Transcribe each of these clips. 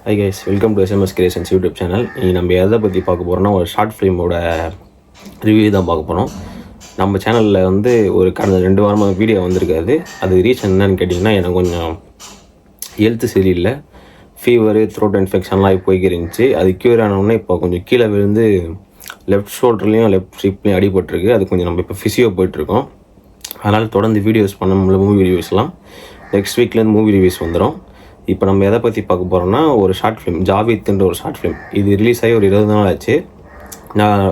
Hi guys, welcome to SMS creations YouTube channel. இன்றைக்கி நம்ம எதை பற்றி பார்க்க போகிறோம்னா, ஒரு ஷார்ட் ஃபிலிமோட ரிவ்யூ தான் பார்க்க போகிறோம். நம்ம சேனலில் வந்து ஒரு கடந்த 2 வாரமாக வீடியோ வந்திருக்காது. அது ரீசன் என்னன்னு கேட்டிங்கன்னா, எனக்கு கொஞ்சம் ஹெல்த்து சரியில்லை, ஃபீவரு, த்ரோட் இன்ஃபெக்ஷன்லாம் போய்க்கு இருந்துச்சு. அது க்யூர் ஆனவுடனே இப்போ கொஞ்சம் கீழே விழுந்து லெஃப்ட் ஷோல்டர்லேயும் லெஃப்ட் ஷிப்லேயும் அடிபட்டிருக்கு. அது கொஞ்சம் நம்ம இப்போ ஃபிசியோ போயிட்டுருக்கோம். அதனால் தொடர்ந்து வீடியோஸ் பண்ண முடியல. மூவி ரிவ்யூஸ்லாம் நெக்ஸ்ட் வீக்லேருந்து மூவி ரிவ்யூஸ் வந்துடும். இப்போ நம்ம எதை பற்றி பார்க்க போகிறோம்னா, ஒரு ஷார்ட் ஃபிலிம், ஜாவித்ன்ற ஒரு ஷார்ட் ஃபிலிம். இது ரிலீஸ் ஆகி ஒரு 20 நாள் ஆச்சு. நான்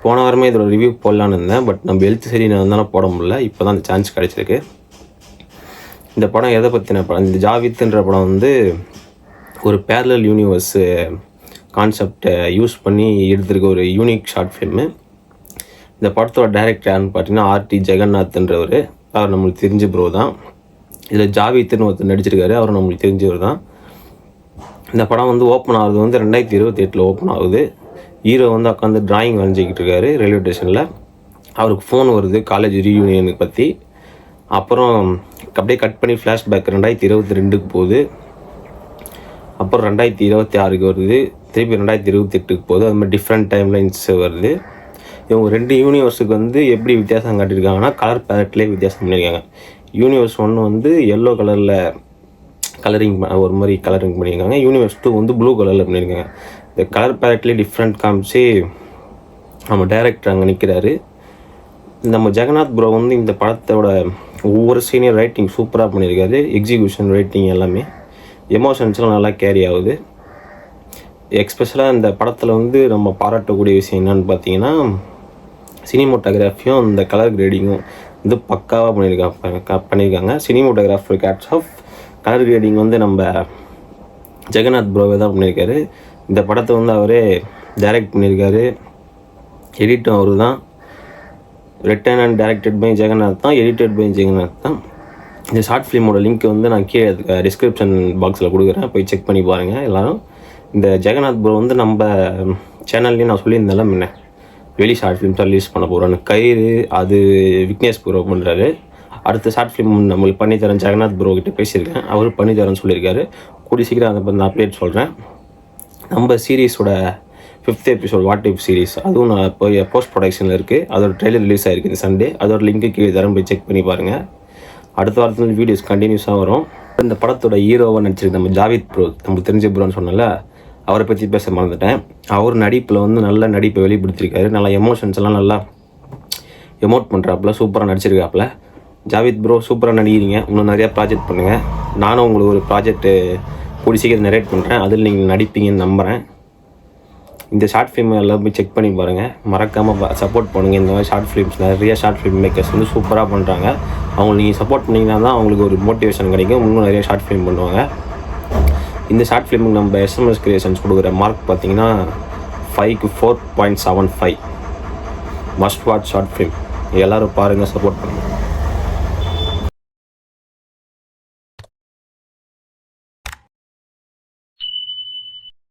போன வாரமே இதோட ரிவ்யூ போடலான்னு இருந்தேன், பட் நம்ம ஹெல்த் சரி இருந்தாலும் போட முடியல. இப்போ தான் அந்த சான்ஸ் கிடச்சிருக்கு. இந்த படம் எதை பற்றின படம்? இந்த ஜாவித்ன்ற படம் வந்து ஒரு பேரலல் யூனிவர்ஸ் கான்செப்டை யூஸ் பண்ணி எடுத்திருக்க ஒரு யூனிக் ஷார்ட் ஃபிலிமு. இந்த படத்தோட டைரக்டர் யாருன்னு பார்த்தீங்கன்னா RT ஜெகநாத்ன்றவர். அவர் நம்மளுக்கு தெரிஞ்ச ப்ரோ தான். இதில் ஜாவித்னு ஒருத்தர் நடிச்சிருக்காரு, அவரும் நம்மளுக்கு தெரிஞ்சவர் தான். இந்த படம் வந்து ஓப்பன் ஆகுது வந்து 2028 ஓப்பன் ஆகுது. ஹீரோ வந்து உட்காந்து டிராயிங் வரைஞ்சிக்கிட்டு இருக்காரு ரயில்வே ஸ்டேஷனில். அவருக்கு ஃபோன் வருது காலேஜ் ரீயூனியனுக்கு பற்றி. அப்புறம் அப்படியே கட் பண்ணி ஃப்ளாஷ்பேக் 2022க்கு போகுது. அப்புறம் 2026க்கு வருது, திருப்பி 2028க்கு போகுது. அது மாதிரி டிஃப்ரெண்ட் டைம்லைன்ஸ் வருது. இவங்க 2 யூனிவர்ஸுக்கு வந்து எப்படி வித்தியாசம் காட்டியிருக்காங்கன்னா, கலர் பேலட்லேயே வித்தியாசம் பண்ணியிருக்காங்க. யூனிவர்ஸ் 1 வந்து எல்லோ கலரில் கலரிங் ஒரு மாதிரி கலரிங் பண்ணியிருக்காங்க. யூனிவர்ஸ் 2 வந்து ப்ளூ கலரில் பண்ணியிருக்காங்க. இந்த கலர் பேலட்லேயே டிஃப்ரெண்ட் காமிச்சு நம்ம டைரக்டர் அங்கே நிற்கிறாரு. நம்ம ஜெகநாத் ப்ரோ வந்து இந்த படத்தோட ஒவ்வொரு சீனியர் ரைட்டிங் சூப்பராக பண்ணியிருக்காரு. எக்ஸிக்யூஷன் ரைட்டிங் எல்லாமே, எமோஷன்ஸ்லாம் நல்லா கேரி ஆகுது. எக்ஸ்பெஷலாக இந்த படத்தில் வந்து நம்ம பாராட்டக்கூடிய விஷயம் என்னென்னு பார்த்தீங்கன்னா, சினிமோட்டோகிராஃபியும் இந்த கலர் கிரேடிங்கும் வந்து பக்காவாக பண்ணியிருக்காங்க. Cinematographer hats off. Colour grading வந்து நம்ம ஜெகநாத் ப்ரோவே தான் பண்ணியிருக்காரு. இந்த படத்தை வந்து அவரே டைரக்ட் பண்ணியிருக்காரு, எடிட்டும் அவரு தான். Written and directed by Jagannath தான், எடிட்டட் பை ஜெகநாத் தான். இந்த ஷார்ட் ஃபிலிமோட லிங்க் வந்து நான் கீழே டிஸ்கிரிப்ஷன் பாக்ஸில் கொடுக்குறேன், போய் செக் பண்ணி பாருங்கள் எல்லோரும். இந்த ஜெகநாத் ப்ரோ வந்து நம்ம சேனல்லையும் நான் சொல்லியிருந்தேன் முன்ன, வெளி ஷார்ட் ஃபிலிம்ஸ் ரிலீஸ் பண்ண போகிறோன்னு. கயிறு அது விக்னேஷ் ப்ரோ பண்ணுறாரு. அடுத்த ஷார்ட் ஃபிலிம் நம்மளுக்கு பண்ணித்தரேன், ஜெகநாத் ப்ரோ கிட்டே பேசியிருக்கேன், அவர் பண்ணித்தரேன்னு சொல்லியிருக்காரு. கூடி சீக்கிரம் அதை பற்றி நான் அப்டேட் சொல்கிறேன். நம்ம சீரீஸோட 5th episode what if series, அதுவும் நான் இப்போ போஸ்ட் ப்ரொடக்ஷனில் இருக்குது. அதோட ட்ரெய்லர் ரிலீஸ் ஆகிருக்கு இந்த சண்டே. அதோட லிங்க்கு கீழே தரம் போய் செக் பண்ணி பாருங்கள். அடுத்த வாரத்தில் வீடியோஸ் கண்டினியூஸாக வரும். இந்த படத்தோட ஹீரோவாக நடிச்சிருக்கு நம்ம ஜாவித் ப்ரோ, நமக்கு தெரிஞ்ச ப்ரோன்னு சொன்னால, அவரை பற்றி பேச மறந்துட்டேன். அவர் நடிப்பில் வந்து நல்ல நடிப்பை வெளிப்படுத்தியிருக்காரு. நல்லா எமோஷன்ஸ் எல்லாம் நல்லா எமோட் பண்ணுறாப்புல, சூப்பராக நடிச்சிருக்காப்புல. ஜாவித் ப்ரோ சூப்பராக நடிக்கிறீங்க, இன்னும் நிறையா ப்ராஜெக்ட் பண்ணுங்கள். நானும் உங்களுக்கு ஒரு ப்ராஜெக்ட்டு கூடி சீக்கிரம் நரேட் பண்ணுறேன், அதில் நீங்கள் நடிப்பீங்கன்னு நம்புகிறேன். இந்த ஷார்ட் ஃபிலிம் எல்லாம் போய் செக் பண்ணி பாருங்கள், மறக்காமல் சப்போர்ட் பண்ணுங்கள். இந்த மாதிரி ஷார்ட் ஃபிலிம்ஸ் நிறைய ஷார்ட் ஃபிலிம் மேக்கர்ஸ் வந்து சூப்பராக பண்ணுறாங்க. அவங்களுக்கு நீங்கள் சப்போர்ட் பண்ணிங்கன்னா தான் அவங்களுக்கு ஒரு மோட்டிவேஷன் கிடைக்கும், இன்னும் நிறைய ஷார்ட் ஃபிலிம் பண்ணுவாங்க. இந்த ஷார்ட் ஃபிலிமுக்கு நம்ம SMS கிரியேஷன்ஸ் கொடுக்குற மார்க் பார்த்தீங்கன்னா 5க்கு 4.75. Must watch short film. எல்லோரும் பாருங்கள், சப்போர்ட் பண்ணுங்கள்.